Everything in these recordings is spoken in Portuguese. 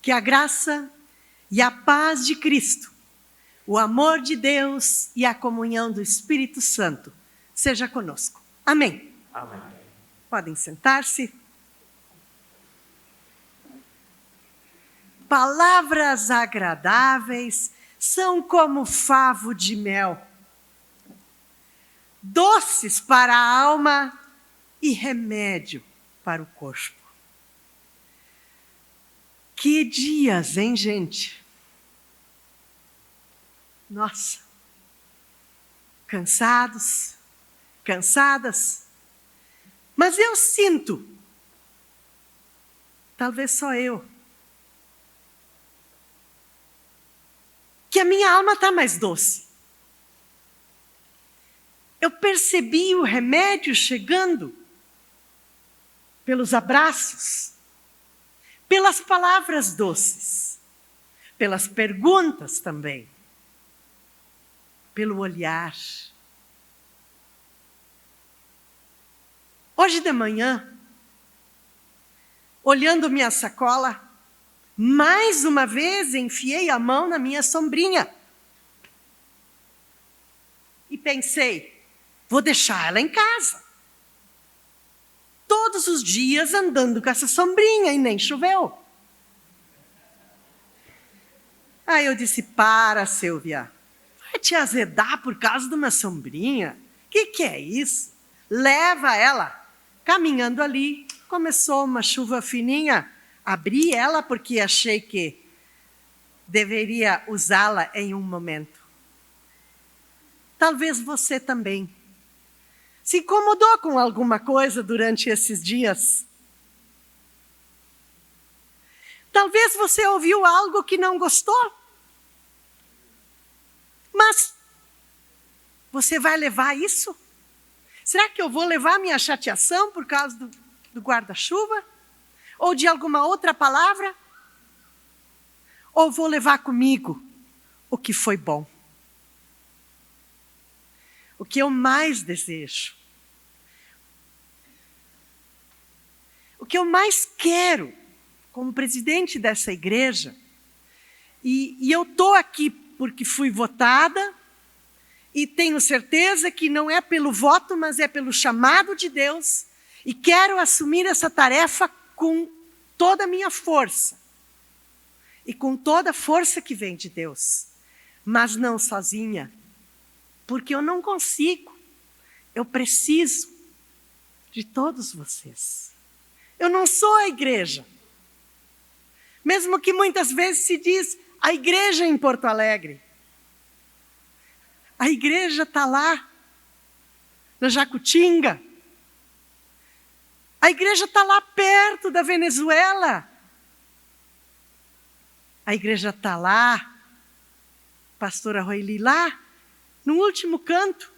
Que a graça e a paz de Cristo, o amor de Deus e a comunhão do Espírito Santo seja conosco. Amém. Amém. Podem sentar-se. Palavras agradáveis são como favo de mel, doces para a alma e remédio para o corpo. Que dias, hein, gente? Nossa, cansados, cansadas, mas eu sinto, talvez só eu, que a minha alma está mais doce. Eu percebi o remédio chegando pelos abraços, pelas palavras doces, pelas perguntas também, pelo olhar. Hoje de manhã, olhando minha sacola, mais uma vez enfiei a mão na minha sombrinha. E pensei, vou deixar ela em casa. Todos os dias andando com essa sombrinha e nem choveu. Aí eu disse, para, Silvia, vai te azedar por causa de uma sombrinha? Que é isso? Leva ela. Caminhando ali, começou uma chuva fininha. Abri ela porque achei que deveria usá-la em um momento. Talvez você também se incomodou com alguma coisa durante esses dias. Talvez você ouviu algo que não gostou. Mas você vai levar isso? Será que eu vou levar minha chateação por causa do guarda-chuva? Ou de alguma outra palavra? Ou vou levar comigo o que foi bom? O que eu mais desejo, o que eu mais quero como presidente dessa igreja, e eu estou aqui porque fui votada, e tenho certeza que não é pelo voto, mas é pelo chamado de Deus, e quero assumir essa tarefa com toda a minha força, e com toda a força que vem de Deus, mas não sozinha, porque eu não consigo, eu preciso de todos vocês. Eu não sou a igreja, mesmo que muitas vezes se diz a igreja em Porto Alegre. A igreja está lá, na Jacutinga. A igreja está lá perto da Venezuela. A igreja está lá, pastora Roili lá, no último canto.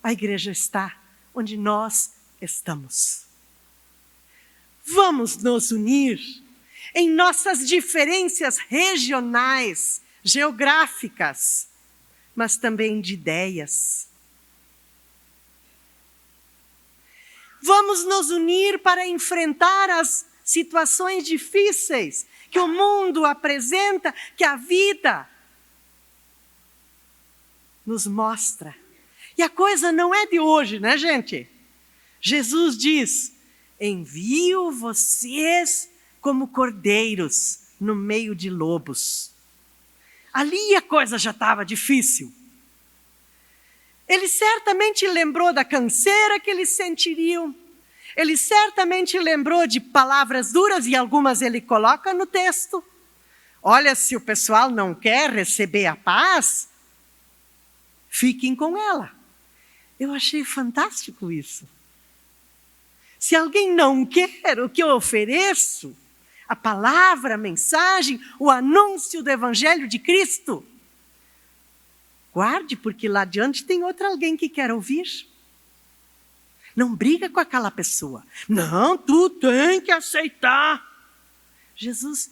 A igreja está onde nós estamos. Vamos nos unir em nossas diferenças regionais, geográficas, mas também de ideias. Vamos nos unir para enfrentar as situações difíceis que o mundo apresenta, que a vida nos mostra. E a coisa não é de hoje, né, gente? Jesus diz, envio vocês como cordeiros no meio de lobos. Ali a coisa já estava difícil. Ele certamente lembrou da canseira que eles sentiriam. Ele certamente lembrou de palavras duras, e algumas ele coloca no texto. Olha, se o pessoal não quer receber a paz, fiquem com ela. Eu achei fantástico isso. Se alguém não quer o que eu ofereço, a palavra, a mensagem, o anúncio do Evangelho de Cristo, guarde, porque lá adiante tem outro alguém que quer ouvir. Não briga com aquela pessoa. Não, tu tem que aceitar. Jesus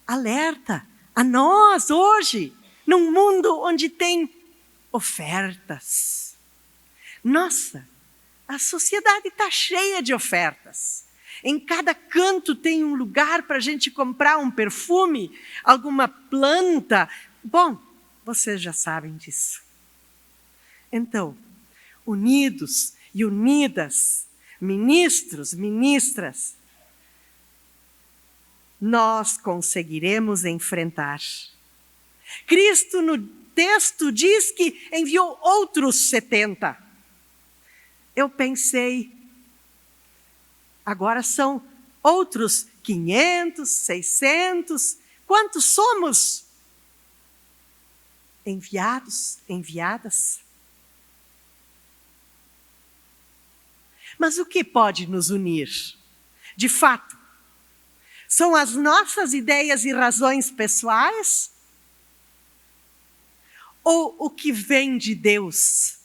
alerta a nós hoje, num mundo onde tem ofertas. Nossa, a sociedade está cheia de ofertas. em cada canto tem um lugar para a gente comprar um perfume, alguma planta. Bom, vocês já sabem disso. Então, unidos e unidas, ministros, ministras, nós conseguiremos enfrentar. Cristo no texto diz que enviou outros 70. Eu pensei, agora são outros 500, 600. Quantos somos? Enviados, enviadas. Mas o que pode nos unir? De fato, são as nossas ideias e razões pessoais? Ou o que vem de Deus?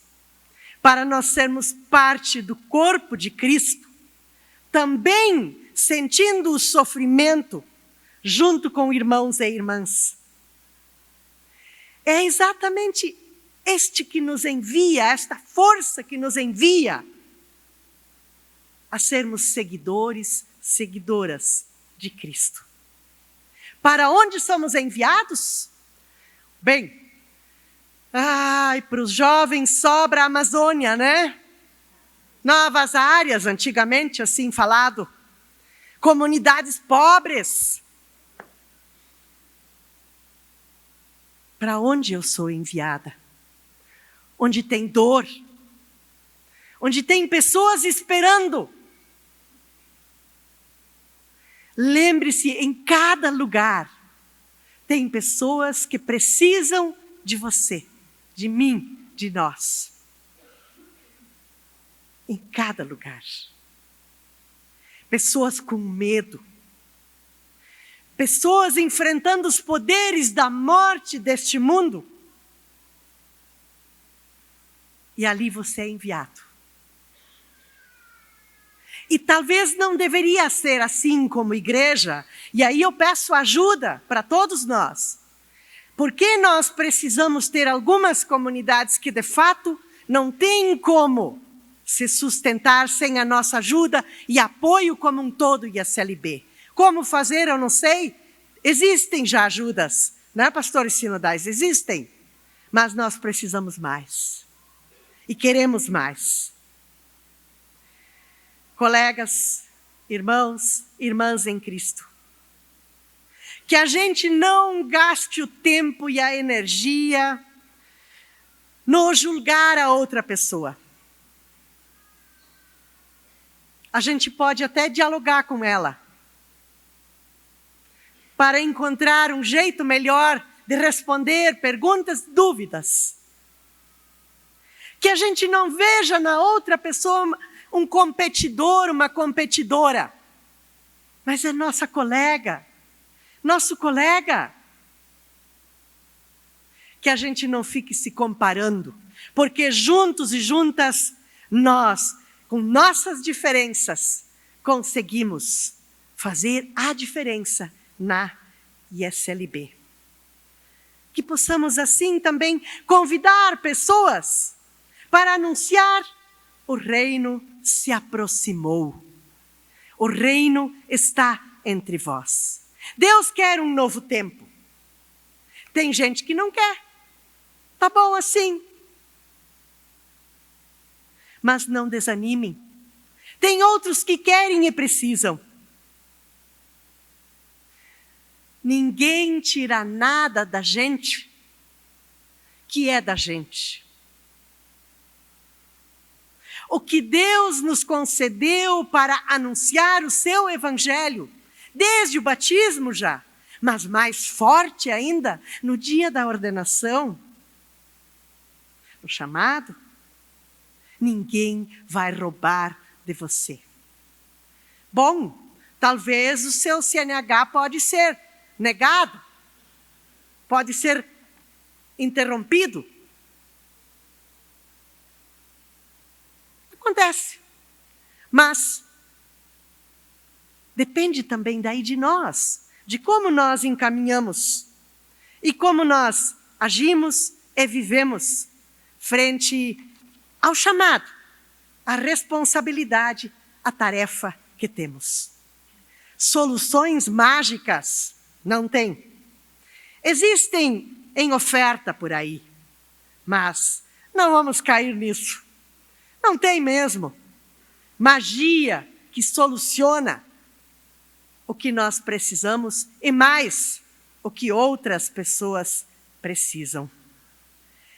Para nós sermos parte do corpo de Cristo, também sentindo o sofrimento junto com irmãos e irmãs. É exatamente este que nos envia, esta força que nos envia a sermos seguidores, seguidoras de Cristo. Para onde somos enviados? Bem, para os jovens sobra a Amazônia, né? Novas áreas, antigamente assim falado. Comunidades pobres. Para onde eu sou enviada? Onde tem dor. Onde tem pessoas esperando. Lembre-se, em cada lugar tem pessoas que precisam de você, de mim, de nós. Em cada lugar. Pessoas com medo. Pessoas enfrentando os poderes da morte deste mundo. E ali você é enviado. E talvez não deveria ser assim como igreja, e aí eu peço ajuda para todos nós. Porque nós precisamos ter algumas comunidades que de fato não têm como se sustentar sem a nossa ajuda e apoio como um todo ISLB. Como fazer, eu não sei. Existem já ajudas, né, pastores sinodais? Existem. Mas nós precisamos mais. E queremos mais. Colegas, irmãos, irmãs em Cristo. Que a gente não gaste o tempo e a energia no julgar a outra pessoa. A gente pode até dialogar com ela, para encontrar um jeito melhor de responder perguntas, dúvidas. Que a gente não veja na outra pessoa um competidor, uma competidora, mas é nossa colega, nosso colega. Que a gente não fique se comparando, porque juntos e juntas, nós, com nossas diferenças, conseguimos fazer a diferença na ISLB. Que possamos assim também convidar pessoas para anunciar: o reino se aproximou. O reino está entre vós. Deus quer um novo tempo. Tem gente que não quer. Tá bom assim. Mas não desanimem. Tem outros que querem e precisam. Ninguém tira nada da gente que é da gente. O que Deus nos concedeu para anunciar o seu evangelho, desde o batismo já, mas mais forte ainda no dia da ordenação, o chamado, ninguém vai roubar de você. Bom, talvez o seu CNH pode ser negado, pode ser interrompido. Acontece. Mas depende também daí de nós, de como nós encaminhamos e como nós agimos e vivemos frente ao chamado, à responsabilidade, à tarefa que temos. Soluções mágicas não tem. Existem em oferta por aí, mas não vamos cair nisso. Não tem mesmo magia que soluciona o que nós precisamos e mais o que outras pessoas precisam.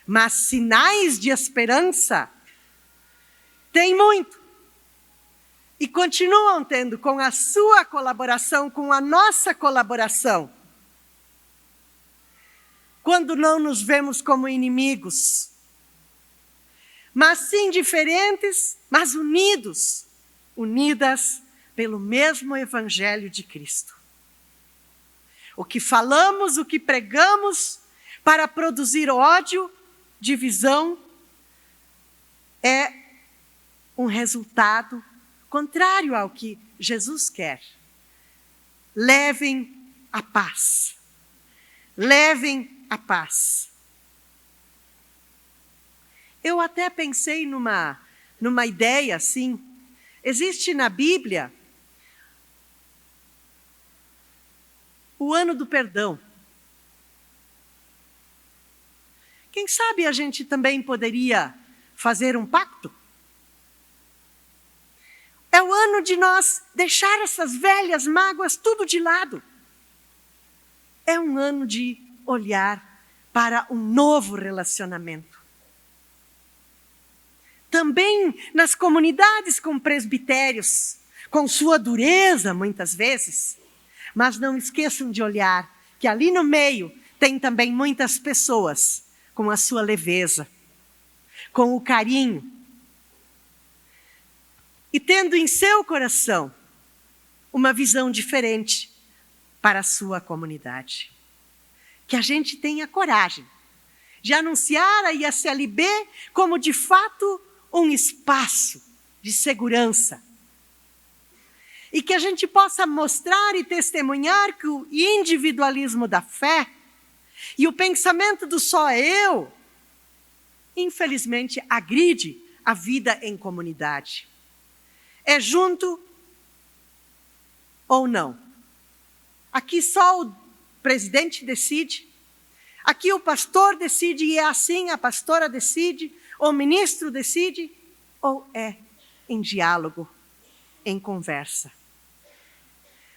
Mas sinais de esperança tem muito. E continuam tendo com a sua colaboração, com a nossa colaboração. Quando não nos vemos como inimigos, mas sim diferentes, mas unidos, unidas pelo mesmo Evangelho de Cristo. O que falamos, o que pregamos para produzir ódio, divisão, é um resultado contrário ao que Jesus quer. Levem a paz. Levem a paz. Eu até pensei numa ideia assim. Existe na Bíblia o ano do perdão. Quem sabe a gente também poderia fazer um pacto? É o ano de nós deixar essas velhas mágoas tudo de lado. É um ano de olhar para um novo relacionamento. Também nas comunidades com presbitérios, com sua dureza muitas vezes, mas não esqueçam de olhar que ali no meio tem também muitas pessoas com a sua leveza, com o carinho, e tendo em seu coração uma visão diferente para a sua comunidade. Que a gente tenha coragem de anunciar a ISLB como de fato um espaço de segurança. E que a gente possa mostrar e testemunhar que o individualismo da fé e o pensamento do só eu, infelizmente, agride a vida em comunidade. É junto ou não? Aqui só o presidente decide, aqui o pastor decide e é assim, a pastora decide, o ministro decide, ou é em diálogo, em conversa?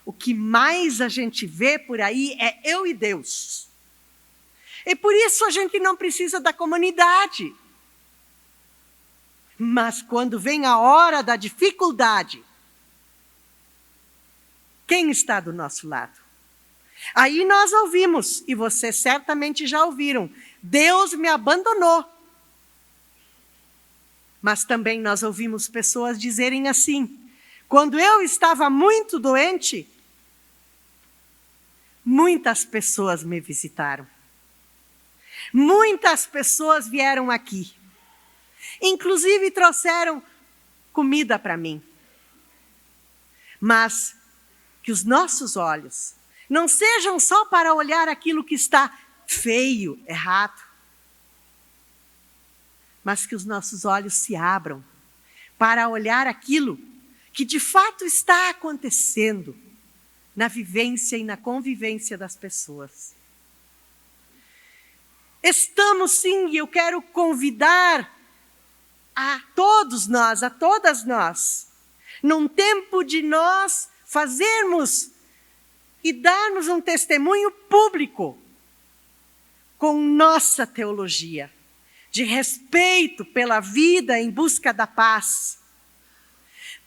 O que mais a gente vê por aí é eu e Deus. E por isso a gente não precisa da comunidade. Mas quando vem a hora da dificuldade, quem está do nosso lado? Aí nós ouvimos, e vocês certamente já ouviram, Deus me abandonou. Mas também nós ouvimos pessoas dizerem assim, quando eu estava muito doente, muitas pessoas me visitaram. Muitas pessoas vieram aqui. Inclusive trouxeram comida para mim. Mas que os nossos olhos não sejam só para olhar aquilo que está feio, errado, mas que os nossos olhos se abram para olhar aquilo que de fato está acontecendo na vivência e na convivência das pessoas. Estamos sim, e eu quero convidar a todos nós, a todas nós, num tempo de nós fazermos e darmos um testemunho público com nossa teologia, de respeito pela vida em busca da paz.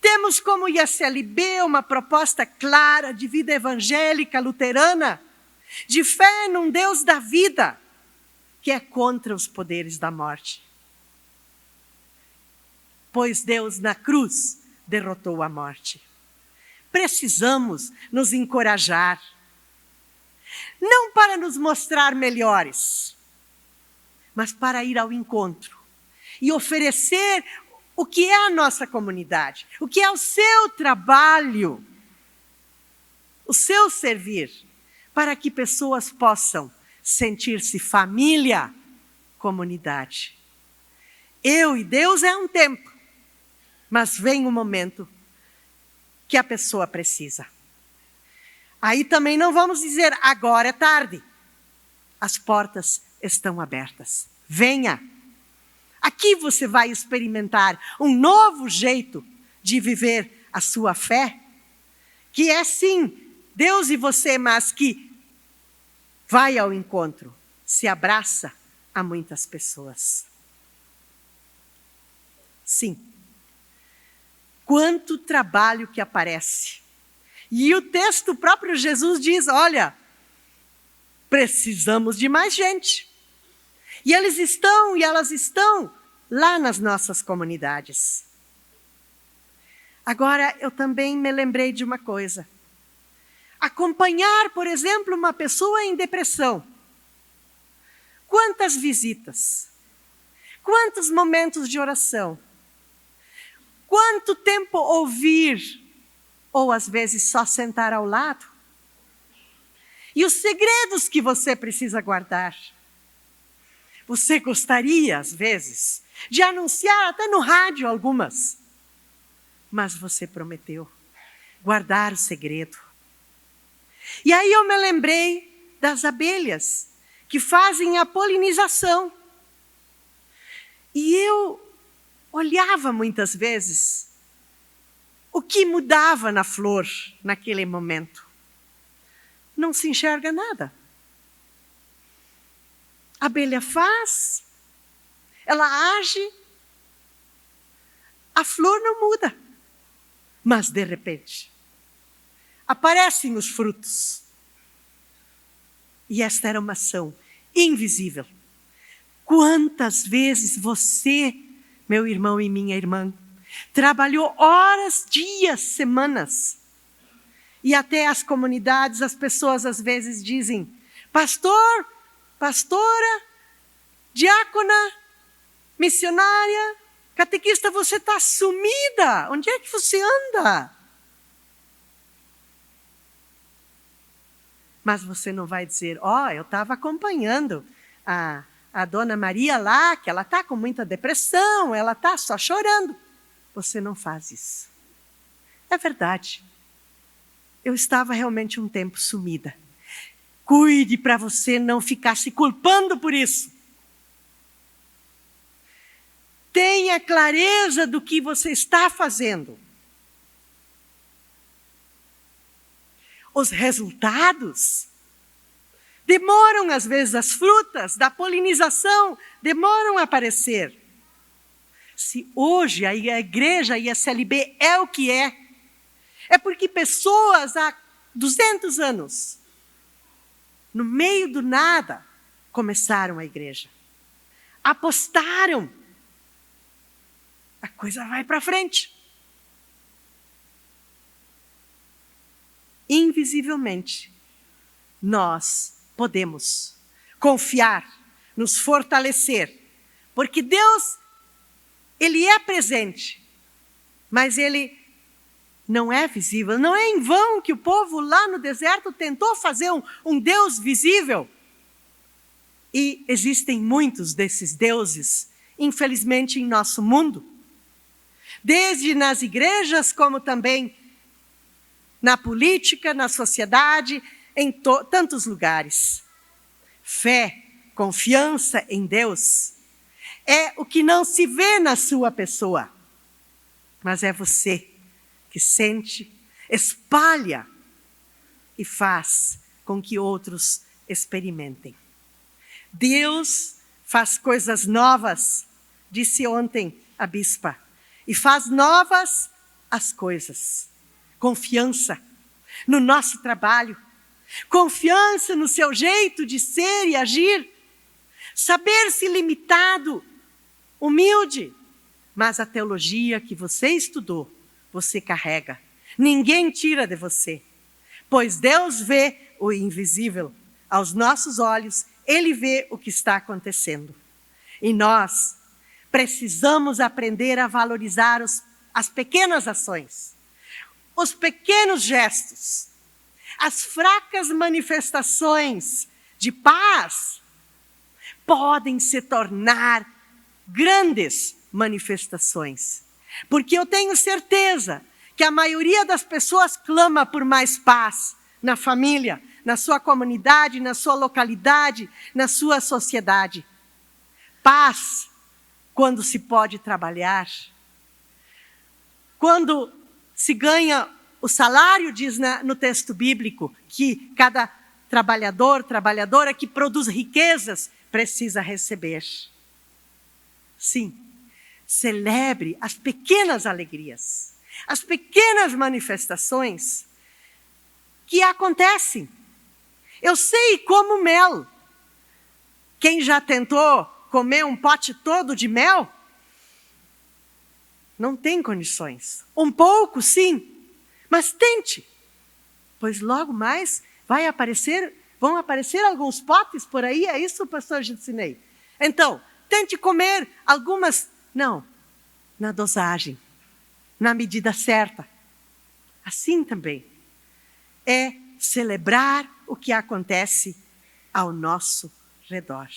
Temos como ISLB uma proposta clara de vida evangélica luterana, de fé num Deus da vida, que é contra os poderes da morte. Pois Deus na cruz derrotou a morte. Precisamos nos encorajar, não para nos mostrar melhores, mas para ir ao encontro e oferecer o que é a nossa comunidade, o que é o seu trabalho, o seu servir, para que pessoas possam sentir-se família, comunidade. Eu e Deus é um tempo, mas vem um momento que a pessoa precisa. Aí também não vamos dizer, agora é tarde. As portas estão abertas. Venha. Aqui você vai experimentar um novo jeito de viver a sua fé, que é sim, Deus e você, mas que vai ao encontro, se abraça a muitas pessoas. Sim. Quanto trabalho que aparece. E o texto, o próprio Jesus diz, olha, precisamos de mais gente. E eles estão e elas estão lá nas nossas comunidades. Agora, eu também me lembrei de uma coisa. Acompanhar, por exemplo, uma pessoa em depressão. Quantas visitas? Quantos momentos de oração? Quanto tempo ouvir? Ou às vezes só sentar ao lado? E os segredos que você precisa guardar? Você gostaria, às vezes, de anunciar até no rádio algumas. Mas você prometeu guardar o segredo. E aí eu me lembrei das abelhas que fazem a polinização. E eu olhava muitas vezes o que mudava na flor naquele momento. Não se enxerga nada. A abelha faz, ela age, a flor não muda. Mas, de repente, aparecem os frutos. E esta era uma ação invisível. Quantas vezes você, meu irmão e minha irmã, trabalhou horas, dias, semanas. E até as comunidades, as pessoas às vezes dizem, pastor, pastora, diácona, missionária, catequista, você está sumida. Onde é que você anda? Mas você não vai dizer, eu estava acompanhando a dona Maria lá, que ela está com muita depressão, ela está só chorando. Você não faz isso. É verdade. Eu estava realmente um tempo sumida. Cuide para você não ficar se culpando por isso. Tenha clareza do que você está fazendo. Os resultados demoram, às vezes, as frutas da polinização demoram a aparecer. Se hoje a igreja ISLB é o que é porque pessoas há 200 anos, no meio do nada, começaram a igreja. Apostaram. A coisa vai para frente. Invisivelmente, nós podemos confiar, nos fortalecer, porque Deus, Ele é presente, mas Ele não é visível. Não é em vão que o povo lá no deserto tentou fazer um Deus visível. E existem muitos desses deuses, infelizmente, em nosso mundo. Desde nas igrejas, como também na política, na sociedade, em tantos lugares. Fé, confiança em Deus, é o que não se vê na sua pessoa, mas é você que sente, espalha e faz com que outros experimentem. Deus faz coisas novas, disse ontem a bispa, e faz novas as coisas. Confiança no nosso trabalho, confiança no seu jeito de ser e agir, saber-se limitado, humilde, mas a teologia que você estudou, você carrega. Ninguém tira de você, pois Deus vê o invisível. Aos nossos olhos, Ele vê o que está acontecendo. E nós precisamos aprender a valorizar as pequenas ações, os pequenos gestos, as fracas manifestações de paz podem se tornar grandes manifestações. Porque eu tenho certeza que a maioria das pessoas clama por mais paz na família, na sua comunidade, na sua localidade, na sua sociedade. Paz quando se pode trabalhar. Quando se ganha o salário, diz no texto bíblico, que cada trabalhador, trabalhadora que produz riquezas precisa receber. Sim, celebre as pequenas alegrias, as pequenas manifestações que acontecem. Eu sei como mel. Quem já tentou comer um pote todo de mel? Não tem condições. Um pouco, sim, mas tente, pois logo mais vão aparecer alguns potes por aí, é isso, pastor Gilcinei? Então, tente comer algumas, não, na dosagem, na medida certa. Assim também é celebrar o que acontece ao nosso redor.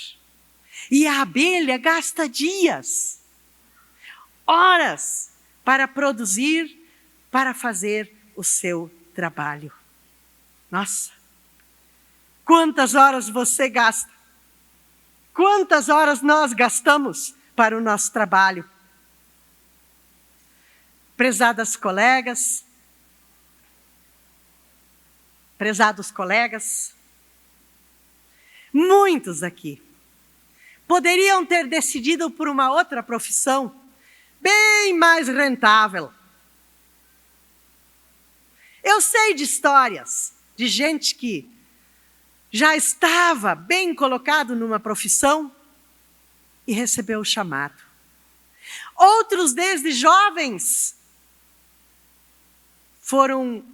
E a abelha gasta dias, horas, para produzir, para fazer o seu trabalho. Nossa, quantas horas você gasta? Quantas horas nós gastamos para o nosso trabalho? Prezadas colegas, prezados colegas, muitos aqui poderiam ter decidido por uma outra profissão bem mais rentável. Eu sei de histórias de gente que já estava bem colocado numa profissão e recebeu o chamado. Outros, desde jovens, foram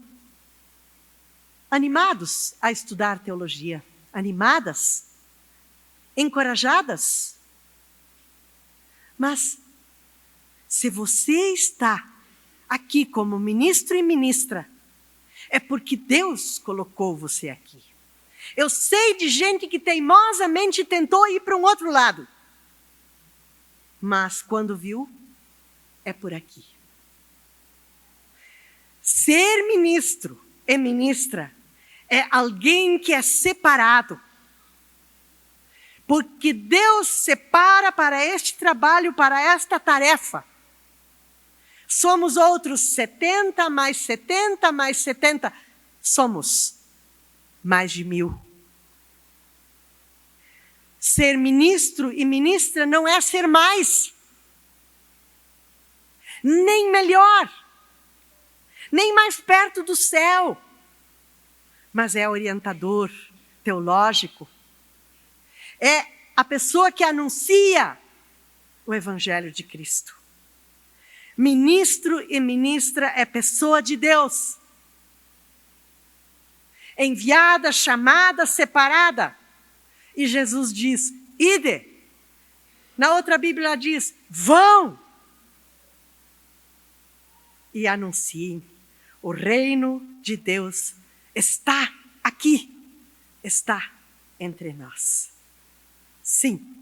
animados a estudar teologia, animadas, encorajadas. Mas, se você está aqui como ministro e ministra, é porque Deus colocou você aqui. Eu sei de gente que teimosamente tentou ir para um outro lado, mas quando viu, é por aqui. Ser ministro e ministra é alguém que é separado, porque Deus separa para este trabalho, para esta tarefa. Somos outros 70, mais 70, mais 70. Somos mais de 1000. Ser ministro e ministra não é ser mais, nem melhor, nem mais perto do céu, mas é orientador teológico. É a pessoa que anuncia o Evangelho de Cristo. Ministro e ministra é pessoa de Deus. Enviada, chamada, separada. E Jesus diz, ide. Na outra Bíblia diz, vão. E anunciem, o reino de Deus está aqui, está entre nós. Sim,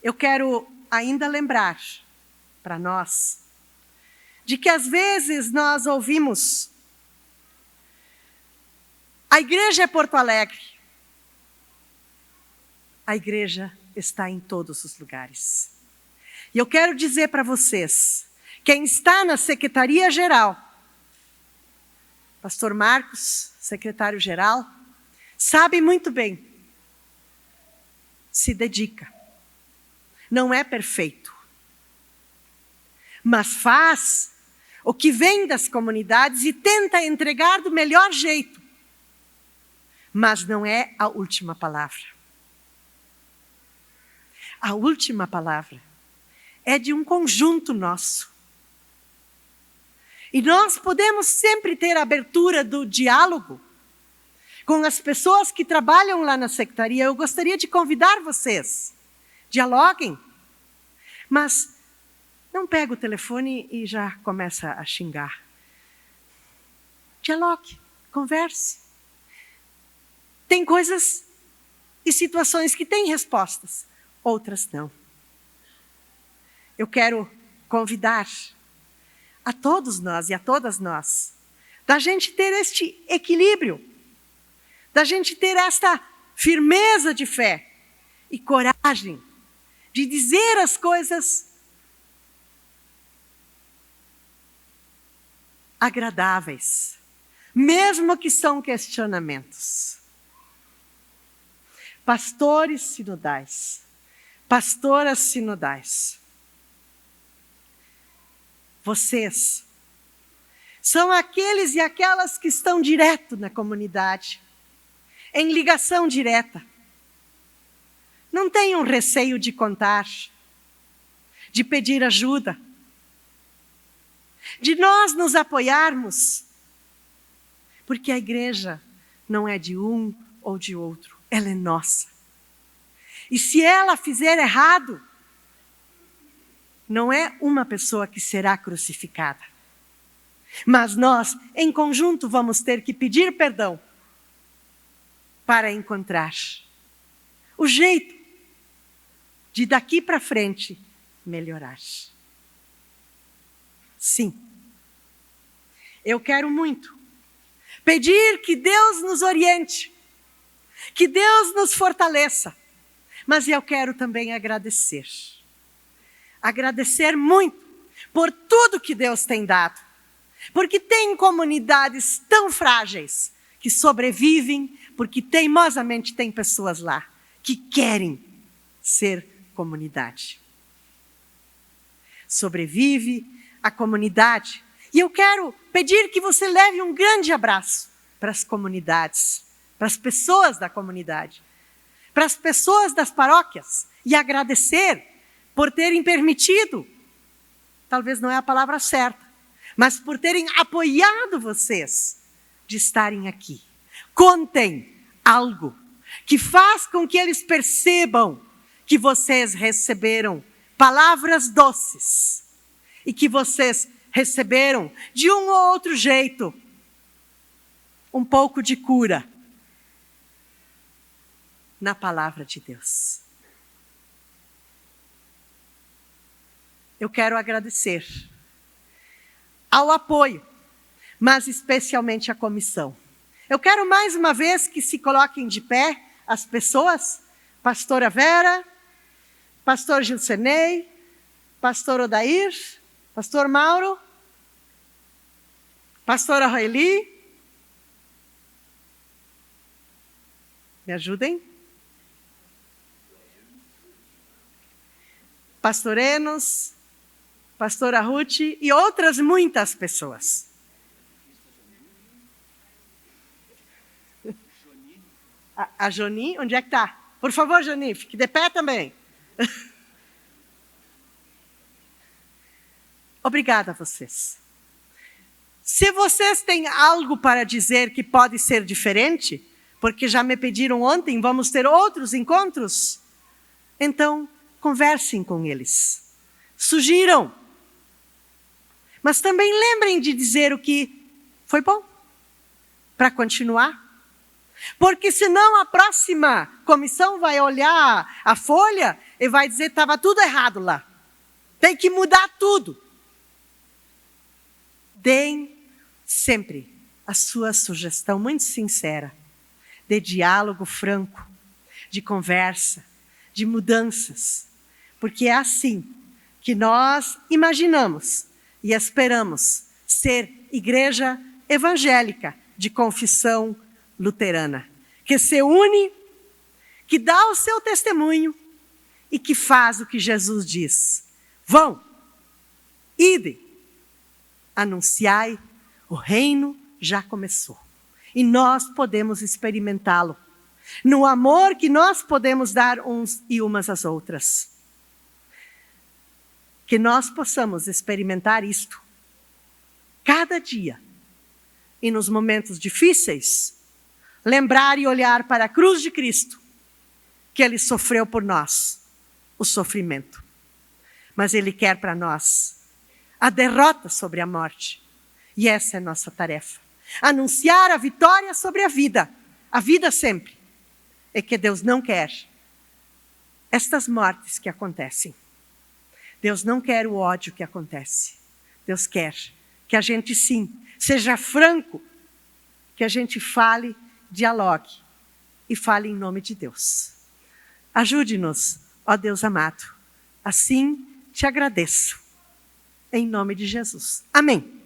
eu quero ainda lembrar para nós de que às vezes nós ouvimos a igreja é Porto Alegre. A igreja está em todos os lugares. E eu quero dizer para vocês, quem está na Secretaria-Geral, Pastor Marcos, secretário-geral, sabe muito bem, se dedica. Não é perfeito, mas faz o que vem das comunidades e tenta entregar do melhor jeito. Mas não é a última palavra. A última palavra é de um conjunto nosso. E nós podemos sempre ter a abertura do diálogo com as pessoas que trabalham lá na secretaria. Eu gostaria de convidar vocês. Dialoguem. Mas não pega o telefone e já começa a xingar. Dialogue, converse. Tem coisas e situações que têm respostas, outras não. Eu quero convidar a todos nós e a todas nós, da gente ter este equilíbrio, da gente ter esta firmeza de fé e coragem de dizer as coisas agradáveis, mesmo que são questionamentos. Pastores sinodais, pastoras sinodais, vocês são aqueles e aquelas que estão direto na comunidade, em ligação direta. Não tenham receio de contar, de pedir ajuda, de nós nos apoiarmos, porque a igreja não é de um ou de outro, ela é nossa. E se ela fizer errado, não é uma pessoa que será crucificada. Mas nós, em conjunto, vamos ter que pedir perdão para encontrar o jeito de daqui para frente melhorar. Sim, eu quero muito pedir que Deus nos oriente, que Deus nos fortaleça, mas eu quero também agradecer. Agradecer muito por tudo que Deus tem dado. Porque tem comunidades tão frágeis que sobrevivem, porque teimosamente tem pessoas lá que querem ser comunidade. Sobrevive a comunidade. E eu quero pedir que você leve um grande abraço para as comunidades, para as pessoas da comunidade, para as pessoas das paróquias e agradecer por terem permitido, talvez não é a palavra certa, mas por terem apoiado vocês de estarem aqui. Contem algo que faz com que eles percebam que vocês receberam palavras doces e que vocês receberam de um ou outro jeito um pouco de cura na palavra de Deus. Eu quero agradecer ao apoio, mas especialmente à comissão. Eu quero mais uma vez que se coloquem de pé as pessoas, pastora Vera, pastor Gilcenei, pastor Odair, pastor Mauro, pastora Roeli. Me ajudem? Pastor Enos, pastora Ruth e outras muitas pessoas. A Joni, onde é que está? Por favor, Joni, fique de pé também. Obrigada a vocês. Se vocês têm algo para dizer que pode ser diferente, porque já me pediram ontem, vamos ter outros encontros, então conversem com eles. Sugiram. Mas também lembrem de dizer o que foi bom, para continuar. Porque senão a próxima comissão vai olhar a folha e vai dizer que estava tudo errado lá. Tem que mudar tudo. Deem sempre a sua sugestão muito sincera, de diálogo franco, de conversa, de mudanças. Porque é assim que nós imaginamos e esperamos ser igreja evangélica de confissão luterana, que se une, que dá o seu testemunho e que faz o que Jesus diz. Vão, ide, anunciai, o reino já começou. E nós podemos experimentá-lo no amor que nós podemos dar uns e umas às outras. Que nós possamos experimentar isto cada dia e nos momentos difíceis, lembrar e olhar para a cruz de Cristo, que Ele sofreu por nós, o sofrimento. Mas Ele quer para nós a derrota sobre a morte. E essa é a nossa tarefa. Anunciar a vitória sobre a vida sempre. É que Deus não quer estas mortes que acontecem. Deus não quer o ódio que acontece. Deus quer que a gente sim, seja franco, que a gente fale, dialogue e fale em nome de Deus. Ajude-nos, ó Deus amado. Assim te agradeço. Em nome de Jesus. Amém.